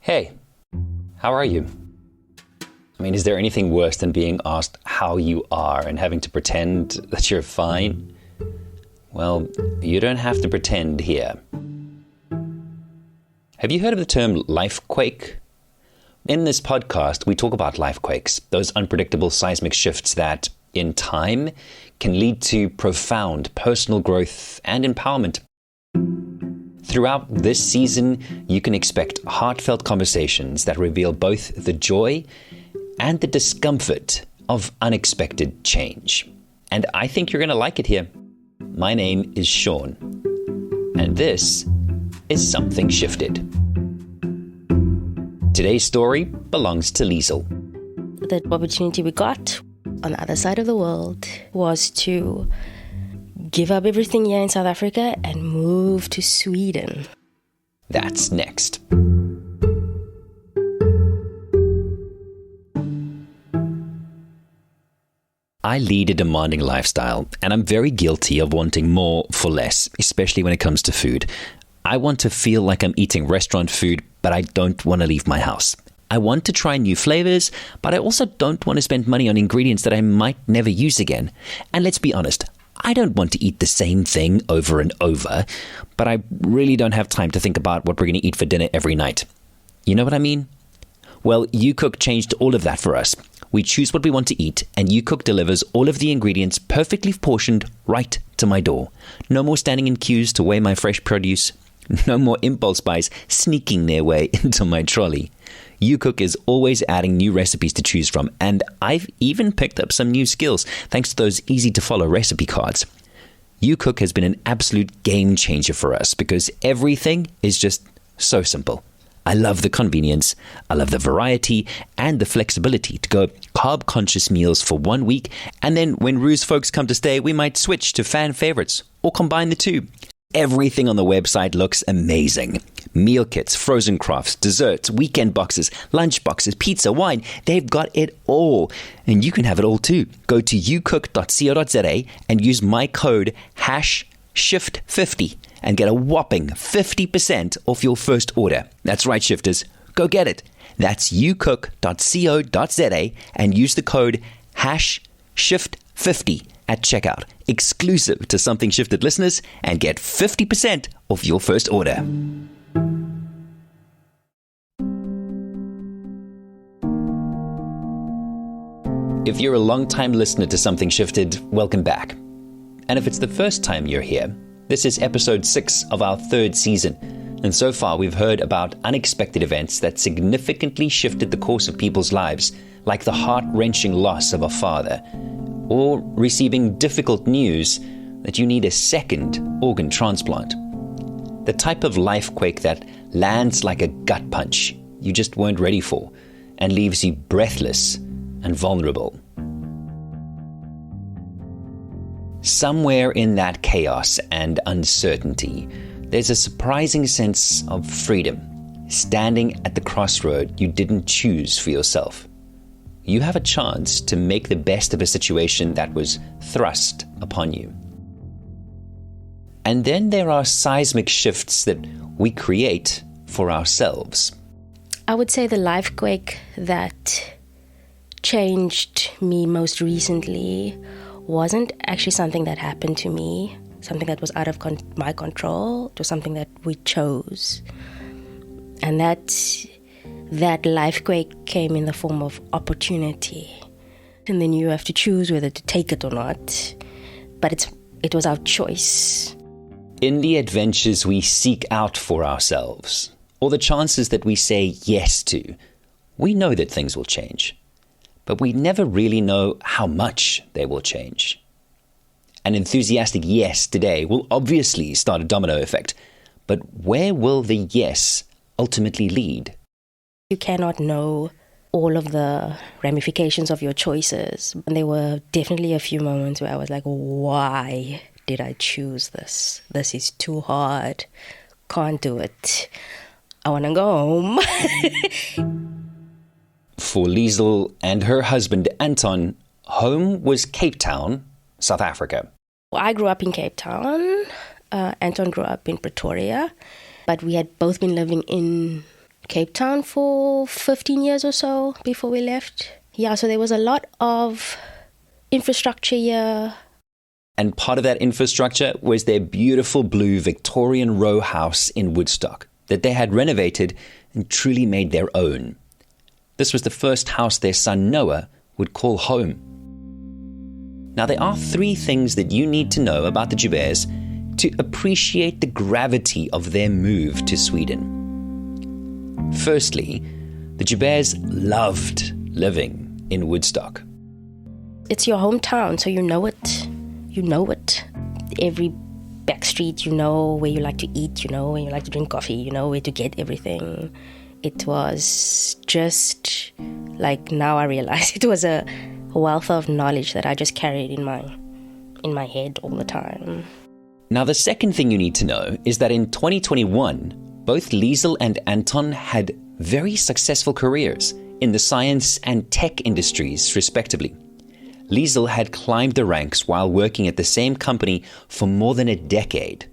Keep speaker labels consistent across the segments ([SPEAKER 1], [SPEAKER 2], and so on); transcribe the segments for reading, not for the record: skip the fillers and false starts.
[SPEAKER 1] Hey, how are you? I mean, is there anything worse than being asked how you are and having to pretend that you're fine? Well, you don't have to pretend here. Have you heard of the term lifequake? In this podcast, we talk about lifequakes, those unpredictable seismic shifts that, in time, can lead to profound personal growth and empowerment. Throughout this season, you can expect heartfelt conversations that reveal both the joy and the discomfort of unexpected change. And I think you're going to like it here. My name is Sean, and this is Something Shifted. Today's story belongs to Liesl.
[SPEAKER 2] The opportunity we got on the other side of the world was to give up everything here in South Africa and move to Sweden.
[SPEAKER 1] That's next. I lead a demanding lifestyle, and I'm very guilty of wanting more for less, especially when it comes to food. I want to feel like I'm eating restaurant food, but I don't want to leave my house. I want to try new flavors, but I also don't want to spend money on ingredients that I might never use again. And let's be honest, I don't want to eat the same thing over and over, but I really don't have time to think about what we're going to eat for dinner every night. You know what I mean? Well, YouCook changed all of that for us. We choose what we want to eat, and YouCook delivers all of the ingredients perfectly portioned right to my door. No more standing in queues to weigh my fresh produce. No more impulse buys sneaking their way into my trolley. YouCook is always adding new recipes to choose from, and I've even picked up some new skills thanks to those easy-to-follow recipe cards. YouCook has been an absolute game changer for us because everything is just so simple. I love the convenience, I love the variety, and the flexibility to go carb-conscious meals for 1 week, and then when Rue's folks come to stay, we might switch to fan favorites or combine the two. Everything on the website looks amazing. Meal kits, frozen crafts, desserts, weekend boxes, lunch boxes, pizza, wine. They've got it all. And you can have it all too. Go to youcook.co.za and use my code #SHIFT50 and get a whopping 50% off your first order. That's right, shifters. Go get it. That's youcook.co.za and use the code #SHIFT50 at checkout, exclusive to Something Shifted listeners, and get 50% off your first order. If you're a long-time listener to Something Shifted, welcome back. And if it's the first time you're here, this is episode 6 of our 3rd season. And so far we've heard about unexpected events that significantly shifted the course of people's lives, like the heart-wrenching loss of a father, or receiving difficult news that you need a second organ transplant. The type of lifequake that lands like a gut punch you just weren't ready for and leaves you breathless and vulnerable. Somewhere in that chaos and uncertainty, there's a surprising sense of freedom, standing at the crossroad you didn't choose for yourself. You have a chance to make the best of a situation that was thrust upon you. And then there are seismic shifts that we create for ourselves.
[SPEAKER 2] I would say the lifequake that changed me most recently wasn't actually something that happened to me, something that was out of my control. It was something that we chose. And that lifequake came in the form of opportunity. And then you have to choose whether to take it or not. But it was our choice.
[SPEAKER 1] In the adventures we seek out for ourselves, or the chances that we say yes to, we know that things will change. But we never really know how much they will change. An enthusiastic yes today will obviously start a domino effect. But where will the yes ultimately lead?
[SPEAKER 2] You cannot know all of the ramifications of your choices. And there were definitely a few moments where I was like, why did I choose this? This is too hard. Can't do it. I want to go home.
[SPEAKER 1] For Liesl and her husband Anton, home was Cape Town, South Africa.
[SPEAKER 2] I grew up in Cape Town. Anton grew up in Pretoria. But we had both been living in Cape Town for 15 years or so before we left. Yeah, so there was a lot of infrastructure here.
[SPEAKER 1] And part of that infrastructure was their beautiful blue Victorian row house in Woodstock that they had renovated and truly made their own. This was the first house their son Noah would call home. Now, there are 3 things that you need to know about the Jouberts to appreciate the gravity of their move to Sweden. Firstly, the Jouberts loved living in Woodstock.
[SPEAKER 2] It's your hometown, so you know it. You know it. Every back street, you know where you like to eat, you know where you like to drink coffee, you know where to get everything. It was just like, now I realize it was a wealth of knowledge that I just carried in my head all the time.
[SPEAKER 1] Now, the second thing you need to know is that in 2021, both Liesl and Anton had very successful careers in the science and tech industries, respectively. Liesl had climbed the ranks while working at the same company for more than a decade.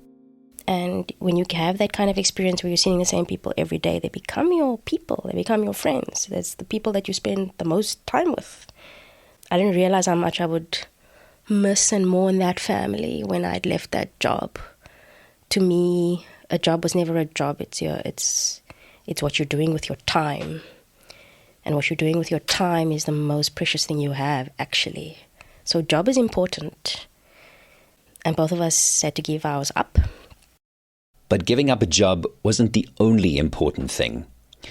[SPEAKER 2] And when you have that kind of experience where you're seeing the same people every day, they become your people, they become your friends. That's the people that you spend the most time with. I didn't realize how much I would miss and mourn that family when I'd left that job. To me, a job was never a job. It's what you're doing with your time. And what you're doing with your time is the most precious thing you have, actually. So job is important. And both of us had to give ours up.
[SPEAKER 1] But giving up a job wasn't the only important thing.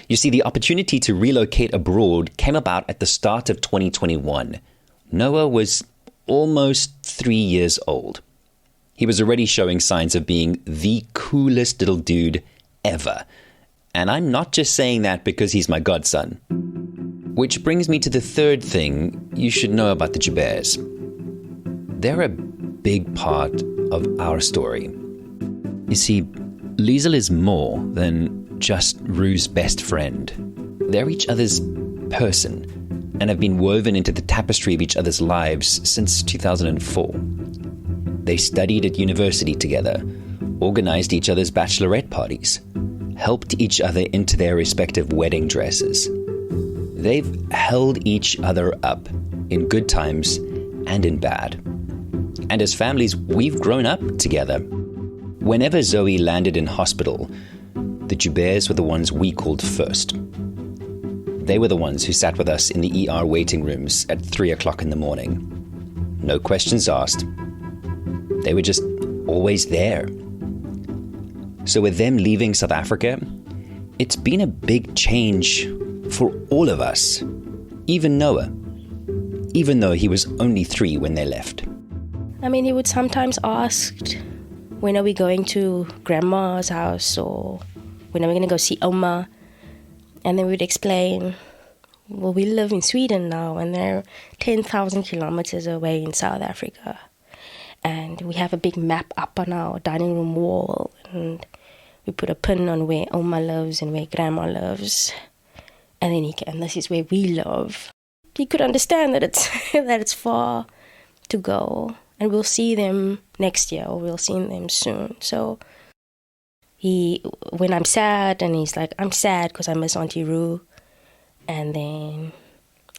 [SPEAKER 1] You see, the opportunity to relocate abroad came about at the start of 2021. Noah was almost 3 years old. He was already showing signs of being the coolest little dude ever. And I'm not just saying that because he's my godson. Which brings me to the third thing you should know about the Jouberts. They're a big part of our story. You see, Liesl is more than just Rue's best friend. They're each other's person and have been woven into the tapestry of each other's lives since 2004. They studied at university together, organized each other's bachelorette parties, helped each other into their respective wedding dresses. They've held each other up in good times and in bad. And as families, we've grown up together. Whenever Zoe landed in hospital, the Jouberts were the ones we called first. They were the ones who sat with us in the ER waiting rooms at 3 o'clock in the morning. No questions asked. They were just always there. So with them leaving South Africa, it's been a big change for all of us, even Noah, even though he was only 3 when they left.
[SPEAKER 2] I mean, he would sometimes ask, when are we going to grandma's house, or when are we going to go see Oma? And then we'd explain, well, we live in Sweden now, and they're 10,000 kilometers away in South Africa. And we have a big map up on our dining room wall, and we put a pin on where Oma lives and where grandma lives. And then and this is where we live. He could understand that it's far to go, and we'll see them next year, or we'll see them soon. So when I'm sad, and he's like, I'm sad because I miss Auntie Rue, and then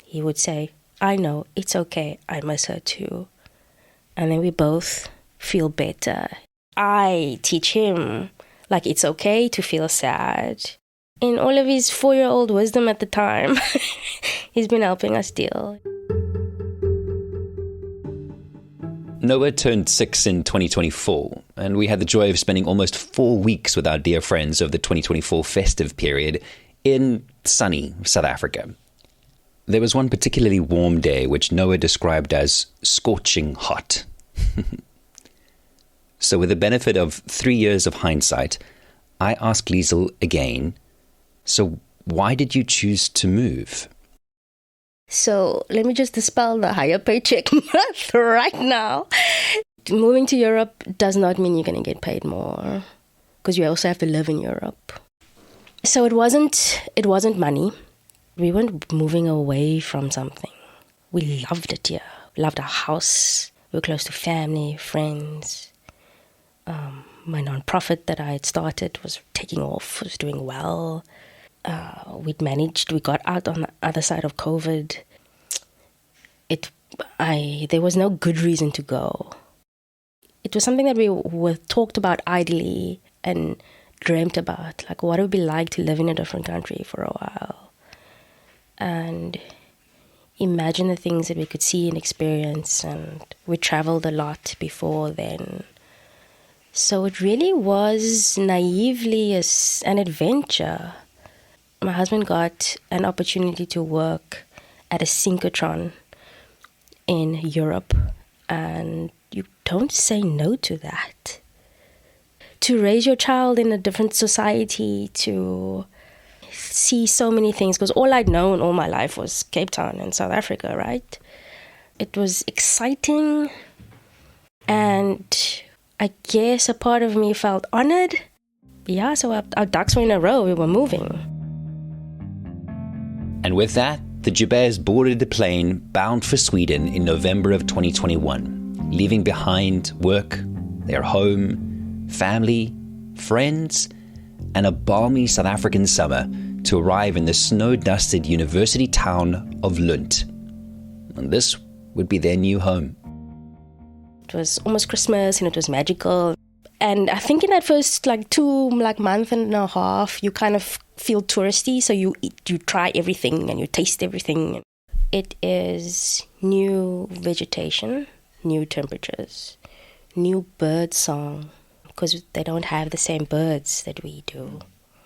[SPEAKER 2] he would say, I know, it's okay, I miss her too. And then we both feel better. I teach him, like, it's okay to feel sad. In all of his 4-year-old wisdom at the time, he's been helping us deal.
[SPEAKER 1] Noah turned 6 in 2024, and we had the joy of spending almost 4 weeks with our dear friends over the 2024 festive period in sunny South Africa. There was one particularly warm day which Noah described as scorching hot. So with the benefit of 3 years of hindsight, I asked Liesl again, so why did you choose to move?
[SPEAKER 2] So let me just dispel the higher paycheck myth right now. Moving to Europe does not mean you're going to get paid more, because you also have to live in Europe. So it wasn't money. We weren't moving away from something. We loved it here. We loved our house. We were close to family, friends. My non-profit that I had started was taking off, was doing well. We got out on the other side of COVID. There was no good reason to go. It was something that we were talked about idly and dreamt about, like what it would be like to live in a different country for a while. And imagine the things that we could see and experience, and we traveled a lot before then. So it really was naively an adventure. My husband got an opportunity to work at a synchrotron in Europe, and you don't say no to that. To raise your child in a different society, to see so many things, because all I'd known all my life was Cape Town and South Africa, right? It was exciting, and I guess a part of me felt honored. Yeah, so our ducks were in a row, we were moving.
[SPEAKER 1] And with that, the Jouberts boarded the plane bound for Sweden in November of 2021, leaving behind work, their home, family, friends, and a balmy South African summer to arrive in the snow-dusted university town of Lund. And this would be their new home.
[SPEAKER 2] It was almost Christmas and it was magical. And I think in that first month and a half, you kind of feel touristy. So you try everything and you taste everything. It is new vegetation, new temperatures, new bird song, because they don't have the same birds that we do.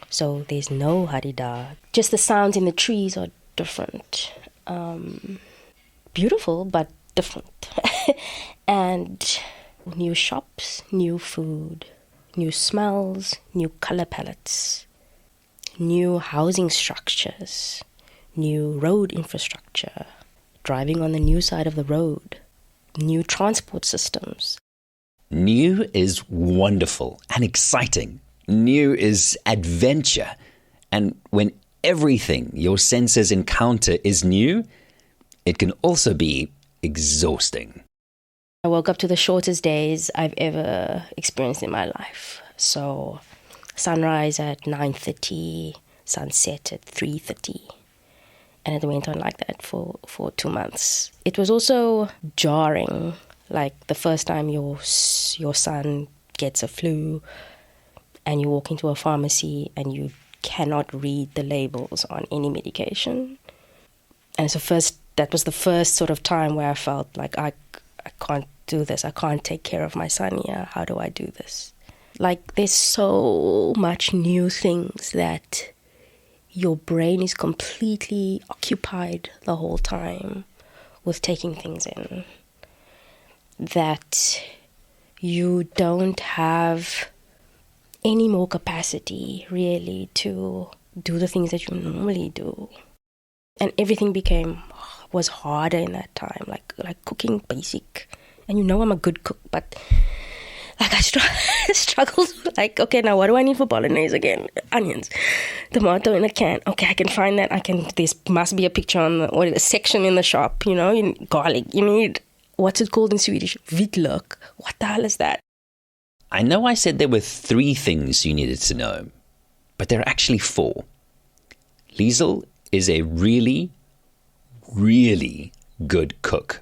[SPEAKER 2] So there's no harida. Just the sounds in the trees are different. Beautiful, but different. And new shops, new food, new smells, new color palettes, new housing structures, new road infrastructure, driving on the new side of the road, new transport systems.
[SPEAKER 1] New is wonderful and exciting. New is adventure. And when everything your senses encounter is new, it can also be exhausting.
[SPEAKER 2] I woke up to the shortest days I've ever experienced in my life. So sunrise at 9:30, sunset at 3:30. And it went on like that for 2 months. It was also jarring, like the first time your son gets a flu and you walk into a pharmacy and you cannot read the labels on any medication. And so that was the first sort of time where I felt like I can't do this. I can't take care of my son here. How do I do this? Like there's so much new things that your brain is completely occupied the whole time with taking things in, that you don't have any more capacity really to do the things that you normally do. And everything was harder in that time, like cooking basic. And I'm a good cook, but like I struggled. Like, okay, now what do I need for bolognese again? Onions, tomato in a can. Okay, I can find that. There must be a picture or a section in the shop. Garlic. You need, what's it called in Swedish? Vitlök. What the hell is that?
[SPEAKER 1] I know I said there were 3 things you needed to know, but there are actually 4. Liesl is a really, really good cook.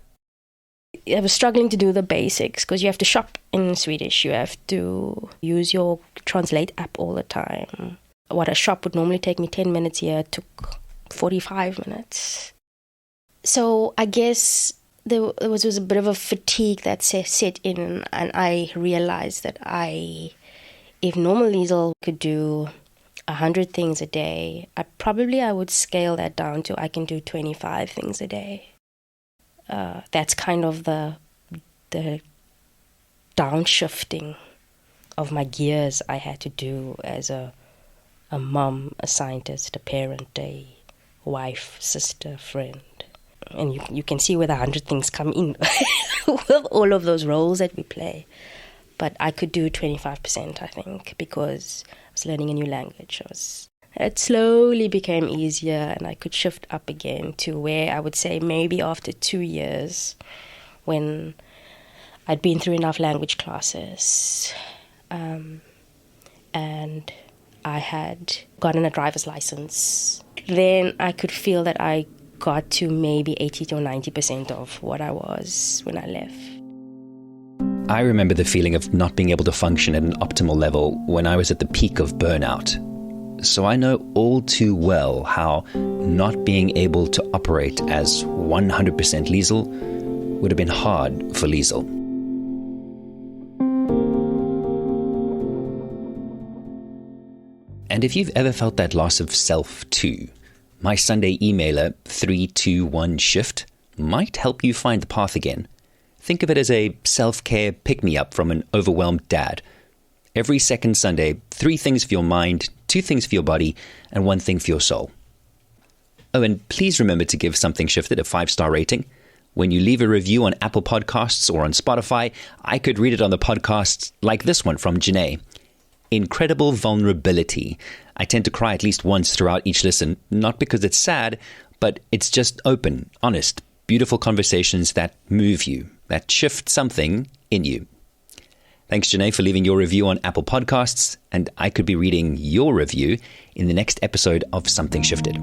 [SPEAKER 2] I was struggling to do the basics because you have to shop in Swedish. You have to use your translate app all the time. What a shop would normally take me 10 minutes here took 45 minutes. So I guess there was a bit of a fatigue that set in, and I realized that if normal Liesl could do 100 things a day, I would scale that down to I can do 25 things a day. That's kind of the downshifting of my gears I had to do as a mom, a scientist, a parent, a wife, sister, friend. And you can see where the 100 things come in with all of those roles that we play. But I could do 25%, I think, because I was learning a new language. It slowly became easier, and I could shift up again to where I would say maybe after 2 years, when I'd been through enough language classes, and I had gotten a driver's license, then I could feel that I got to maybe 80 to 90% of what I was when I left.
[SPEAKER 1] I remember the feeling of not being able to function at an optimal level when I was at the peak of burnout. So I know all too well how not being able to operate as 100% Liesl would have been hard for Liesl. And if you've ever felt that loss of self too, my Sunday emailer 321shift might help you find the path again. Think of it as a self-care pick-me-up from an overwhelmed dad. Every second Sunday, 3 things for your mind, 2 things for your body, and 1 thing for your soul. Oh, and please remember to give Something Shifted a 5-star rating. When you leave a review on Apple Podcasts or on Spotify, I could read it on the podcast like this one from Janae. Incredible vulnerability. I tend to cry at least once throughout each listen, not because it's sad, but it's just open, honest, beautiful conversations that move you, that shift something in you. Thanks, Janae, for leaving your review on Apple Podcasts, and I could be reading your review in the next episode of Something Shifted.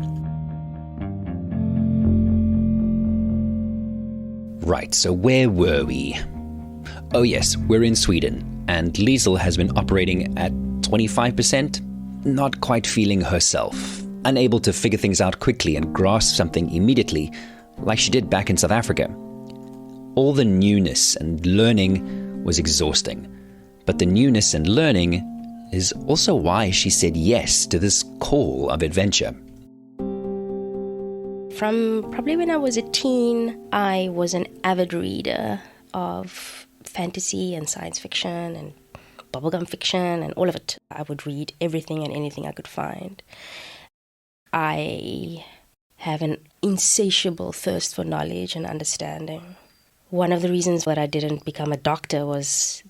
[SPEAKER 1] Right, so where were we? Oh yes, we're in Sweden, and Liesl has been operating at 25%, not quite feeling herself, unable to figure things out quickly and grasp something immediately, like she did back in South Africa. All the newness and learning was exhausting, but the newness and learning is also why she said yes to this call of adventure.
[SPEAKER 2] From probably when I was a teen, I was an avid reader of fantasy and science fiction and bubblegum fiction and all of it. I would read everything and anything I could find. I have an insatiable thirst for knowledge and understanding. One of the reasons that I didn't become a doctor was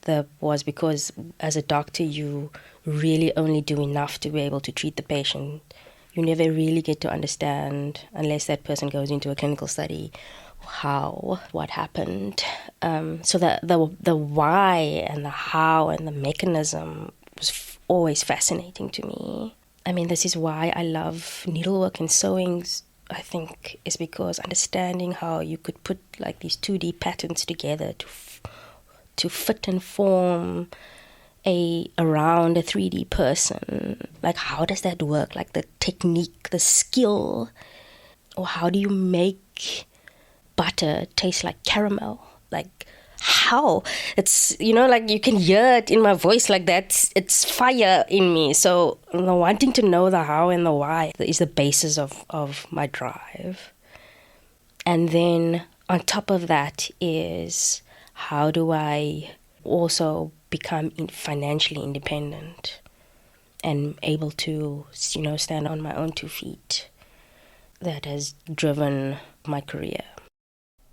[SPEAKER 2] because as a doctor you really only do enough to be able to treat the patient. You never really get to understand, unless that person goes into a clinical study, what happened. So the why and the how and the mechanism was always fascinating to me. I mean, this is why I love needlework and sewing, I think, is because understanding how you could put like these 2D patterns together to fit and form around a 3D person. Like, how does that work? Like the technique, the skill, or how do you make butter taste like caramel? Like, how? It's, like you can hear it in my voice, like that's, it's fire in me. So wanting to know the how and the why is the basis of my drive. And then on top of that is, how do I also become financially independent and able to, stand on my own 2 feet? That has driven my career.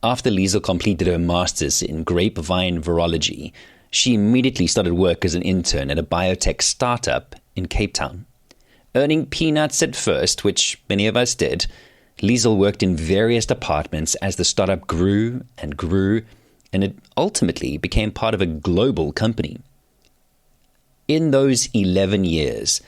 [SPEAKER 1] After Liesl completed her master's in grapevine virology, she immediately started work as an intern at a biotech startup in Cape Town. Earning peanuts at first, which many of us did, Liesl worked in various departments as the startup grew, and it ultimately became part of a global company. In those 11 years,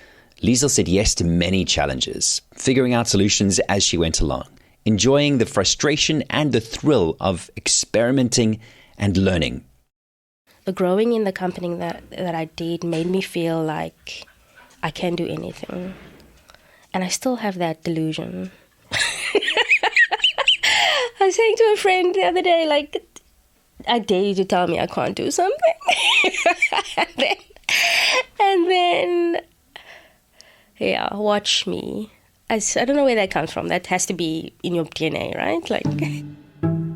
[SPEAKER 1] Liesl said yes to many challenges, figuring out solutions as she went along, enjoying the frustration and the thrill of experimenting and learning.
[SPEAKER 2] The growing in the company that I did made me feel like I can do anything. And I still have that delusion. I was saying to a friend the other day, like, I dare you to tell me I can't do something. and then, watch me. I don't know where that comes from. That has to be in your DNA, right? Like,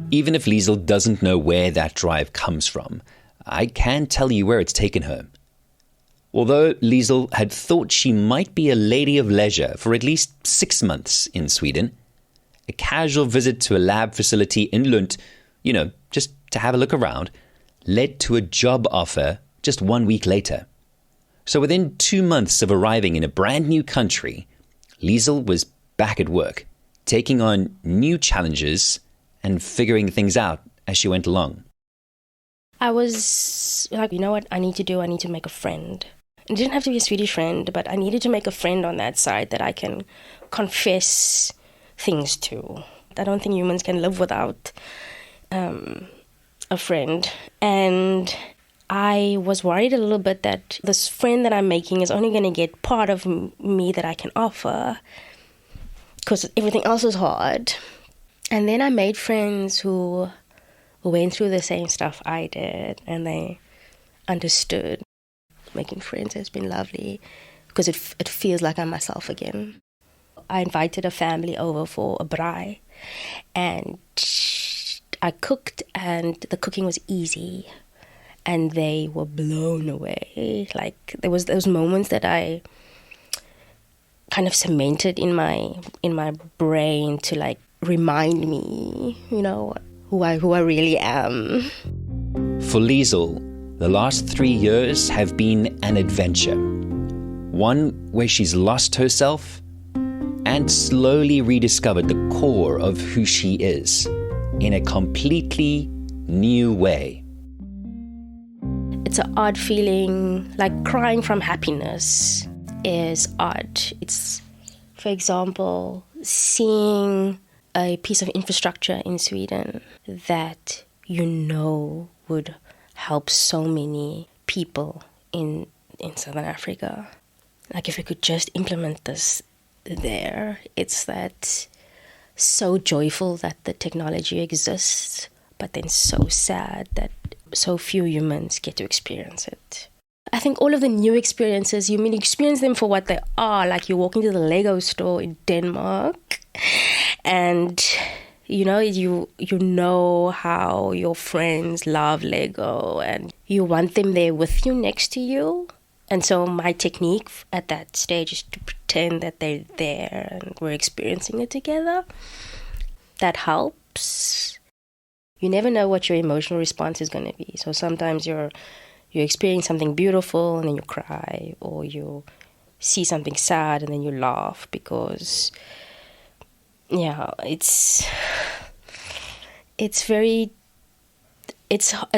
[SPEAKER 1] even if Liesl doesn't know where that drive comes from, I can tell you where it's taken her. Although Liesl had thought she might be a lady of leisure for at least 6 months in Sweden, a casual visit to a lab facility in Lund, just to have a look around, led to a job offer just 1 week later. So within 2 months of arriving in a brand new country, Liesl was back at work, taking on new challenges and figuring things out as she went along.
[SPEAKER 2] I was like, you know what I need to do? I need to make a friend. It didn't have to be a Swedish friend, but I needed to make a friend on that side that I can confess things to. I don't think humans can live without a friend. And I was worried a little bit that this friend that I'm making is only going to get part of me that I can offer, because everything else is hard. And then I made friends who went through the same stuff I did, and they understood. Making friends has been lovely because it feels like I'm myself again. I invited a family over for a braai, and I cooked, and the cooking was easy, and they were blown away. Like, there was those moments that I kind of cemented in my brain to like remind me, who I really am.
[SPEAKER 1] For Liesl, the last 3 years have been an adventure. One where she's lost herself and slowly rediscovered the core of who she is in a completely new way.
[SPEAKER 2] It's an odd feeling, like crying from happiness is odd. It's, for example, seeing a piece of infrastructure in Sweden that would help so many people in Southern Africa. Like, if we could just implement this there, it's that so joyful that the technology exists, but then so sad that so few humans get to experience it. I think all of the new experiences, you experience them for what they are. Like, you walk into the Lego store in Denmark, and you know how your friends love Lego, and you want them there with you, next to you. And so my technique at that stage is to pretend that they're there and we're experiencing it together. That helps. You never know what your emotional response is going to be. So sometimes you're experiencing something beautiful and then you cry, or you see something sad and then you laugh, because it's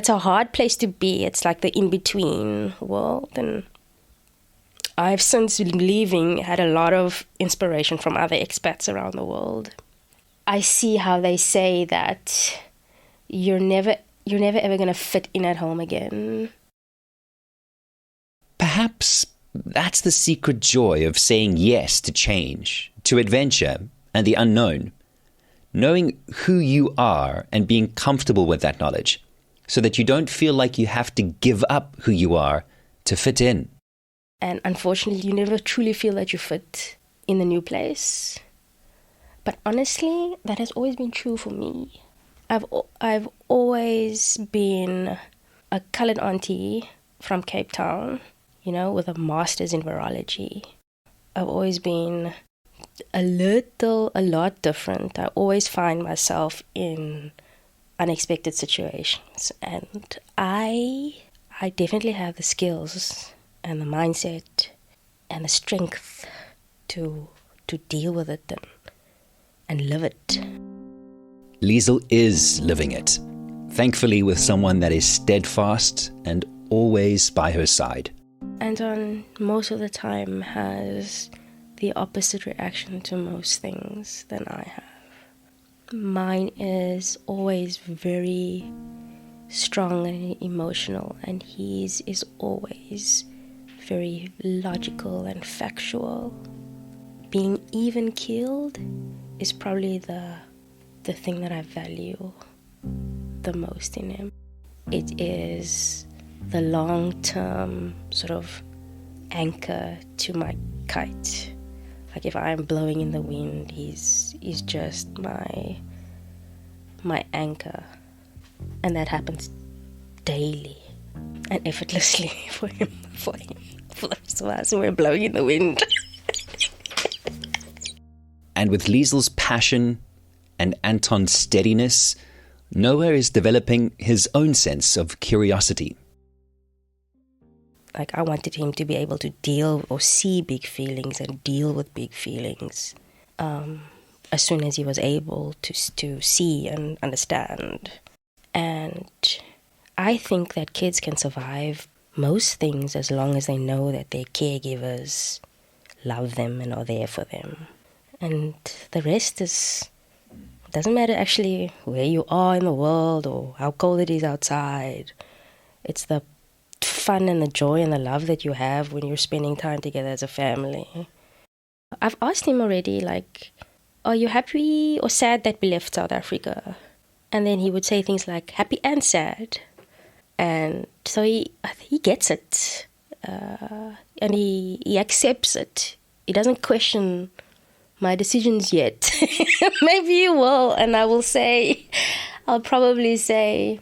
[SPEAKER 2] a hard place to be. It's like the in-between world. And I've, since leaving, had a lot of inspiration from other expats around the world. I see how they say that you're never ever going to fit in at home again.
[SPEAKER 1] Perhaps that's the secret joy of saying yes to change, to adventure, and the unknown. Knowing who you are and being comfortable with that knowledge, so that you don't feel like you have to give up who you are to fit in.
[SPEAKER 2] And unfortunately, you never truly feel that you fit in the new place. But honestly, that has always been true for me. I've always been a coloured auntie from Cape Town, with a master's in virology. I've always been a lot different. I always find myself in unexpected situations, and I definitely have the skills and the mindset and the strength to deal with it and live it.
[SPEAKER 1] Liesl is living it, thankfully with someone that is steadfast and always by her side.
[SPEAKER 2] Anton most of the time has the opposite reaction to most things than I have. Mine is always very strong and emotional, and his is always very logical and factual. Being even keeled is probably the thing that I value the most in him. It is the long-term sort of anchor to my kite. Like, if I'm blowing in the wind, he's just my anchor. And that happens daily and effortlessly for him. For the rest of us, we're blowing in the wind.
[SPEAKER 1] And with Liesl's passion and Anton's steadiness, Noah is developing his own sense of curiosity.
[SPEAKER 2] Like, I wanted him to be able to deal or see big feelings and deal with big feelings as soon as he was able to see and understand. And I think that kids can survive most things as long as they know that their caregivers love them and are there for them. And the rest doesn't matter actually where you are in the world or how cold it is outside. It's the fun and the joy and the love that you have when you're spending time together as a family. I've asked him already, like, are you happy or sad that we left South Africa? And then he would say things like, happy and sad. And so he gets it. And he accepts it. He doesn't question my decisions yet. Maybe he will, and I'll probably say,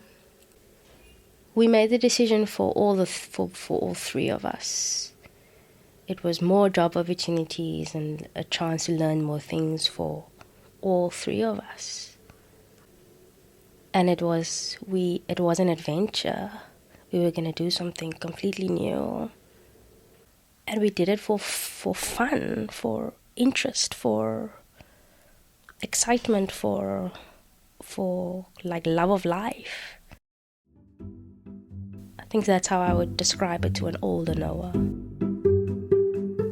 [SPEAKER 2] we made the decision for all three of us. It was more job opportunities and a chance to learn more things for all three of us. And it was an adventure. We were going to do something completely new. And we did it for fun, for interest, for excitement, for like love of life. I think that's how I would describe it to an older Noah.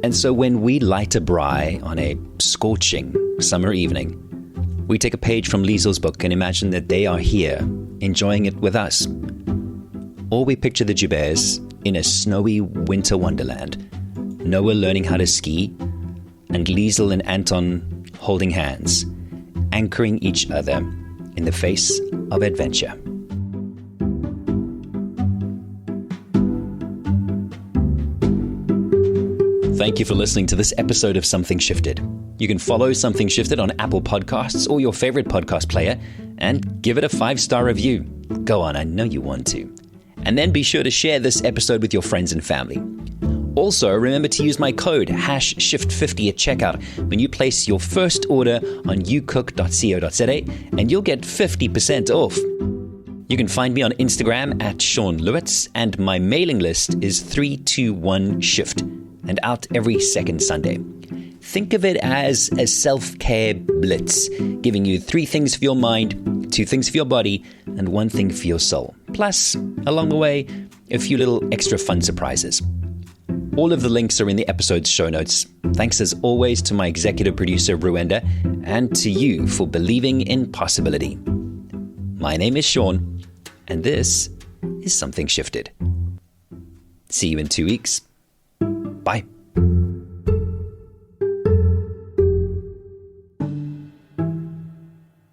[SPEAKER 1] And so when we light a braai on a scorching summer evening, we take a page from Liesl's book and imagine that they are here, enjoying it with us. Or we picture the Jouberts in a snowy winter wonderland, Noah learning how to ski, and Liesl and Anton holding hands, anchoring each other in the face of adventure. Thank you for listening to this episode of Something Shifted. You can follow Something Shifted on Apple Podcasts or your favorite podcast player and give it a 5-star review. Go on, I know you want to. And then be sure to share this episode with your friends and family. Also, remember to use my code #SHIFT50 at checkout when you place your first order on youcook.co.za and you'll get 50% off. You can find me on Instagram at Sean Lewitz, and my mailing list is 321SHIFT and out every second Sunday. Think of it as a self-care blitz, giving you 3 things for your mind, 2 things for your body, and 1 thing for your soul. Plus, along the way, a few little extra fun surprises. All of the links are in the episode's show notes. Thanks as always to my executive producer, Ruenda, and to you for believing in possibility. My name is Sean, and this is Something Shifted. See you in 2 weeks. Bye.